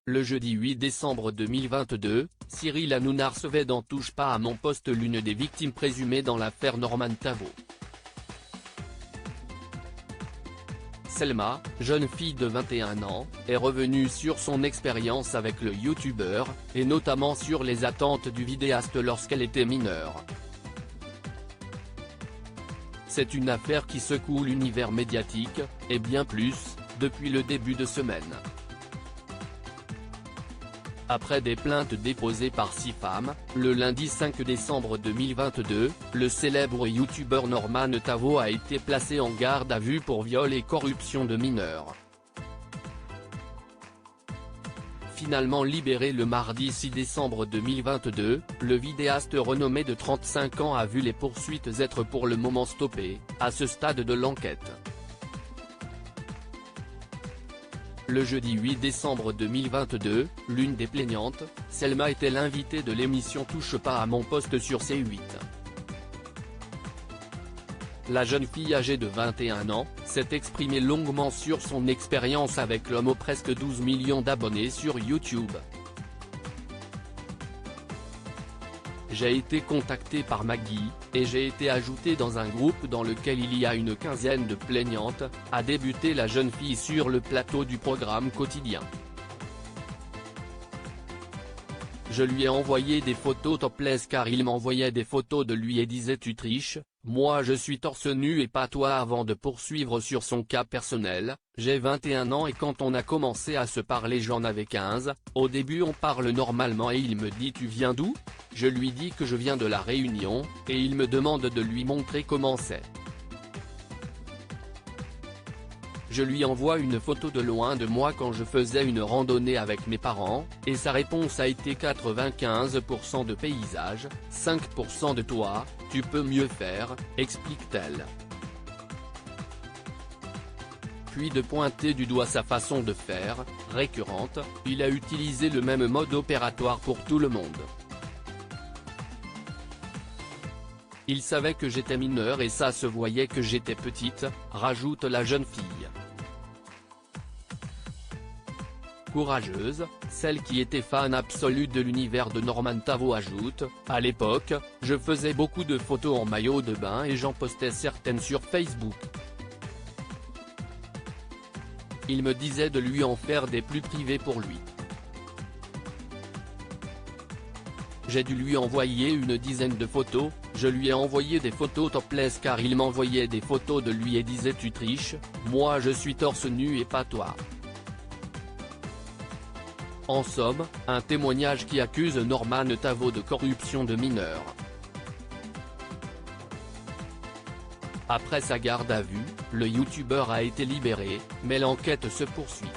Le jeudi 8 décembre 2022, Cyril Hanouna recevait dans Touche pas à mon poste l'une des victimes présumées dans l'affaire Norman Tavo. Selma, jeune fille de 21 ans, est revenue sur son expérience avec le youtubeur, et notamment sur les attentes du vidéaste lorsqu'elle était mineure. C'est une affaire qui secoue l'univers médiatique, et bien plus, depuis le début de semaine. Après des plaintes déposées par 6 femmes, le lundi 5 décembre 2022, le célèbre youtubeur Norman Tavo a été placé en garde à vue pour viol et corruption de mineurs. Finalement libéré le mardi 6 décembre 2022, le vidéaste renommé de 35 ans a vu les poursuites être pour le moment stoppées, à ce stade de l'enquête. Le jeudi 8 décembre 2022, l'une des plaignantes, Selma, était l'invitée de l'émission Touche pas à mon poste sur C8. La jeune fille âgée de 21 ans, s'est exprimée longuement sur son expérience avec l'homme aux presque 12 millions d'abonnés sur YouTube. J'ai été contacté par Maggie, et j'ai été ajouté dans un groupe dans lequel il y a une quinzaine de plaignantes, a débuté la jeune fille sur le plateau du programme quotidien. Je lui ai envoyé des photos topless car il m'envoyait des photos de lui et disait tu triches, moi je suis torse nu et pas toi. Avant de poursuivre sur son cas personnel, j'ai 21 ans et quand on a commencé à se parler j'en avais 15, au début on parle normalement et il me dit tu viens d'où? Je lui dis que je viens de La Réunion, et il me demande de lui montrer comment c'est. Je lui envoie une photo de loin de moi quand je faisais une randonnée avec mes parents, et sa réponse a été 95% de paysage, 5% de toi, tu peux mieux faire, explique-t-elle. Puis de pointer du doigt sa façon de faire, récurrente, il a utilisé le même mode opératoire pour tout le monde. Il savait que j'étais mineure et ça se voyait que j'étais petite, rajoute la jeune fille. Courageuse, celle qui était fan absolue de l'univers de Norman Tavo ajoute, à l'époque, je faisais beaucoup de photos en maillot de bain et j'en postais certaines sur Facebook. Il me disait de lui en faire des plus privées pour lui. J'ai dû lui envoyer une dizaine de photos, je lui ai envoyé des photos topless car il m'envoyait des photos de lui et disait tu triches, moi je suis torse nu et pas toi. En somme, un témoignage qui accuse Norman Tavo de corruption de mineurs. Après sa garde à vue, le youtubeur a été libéré, mais l'enquête se poursuit.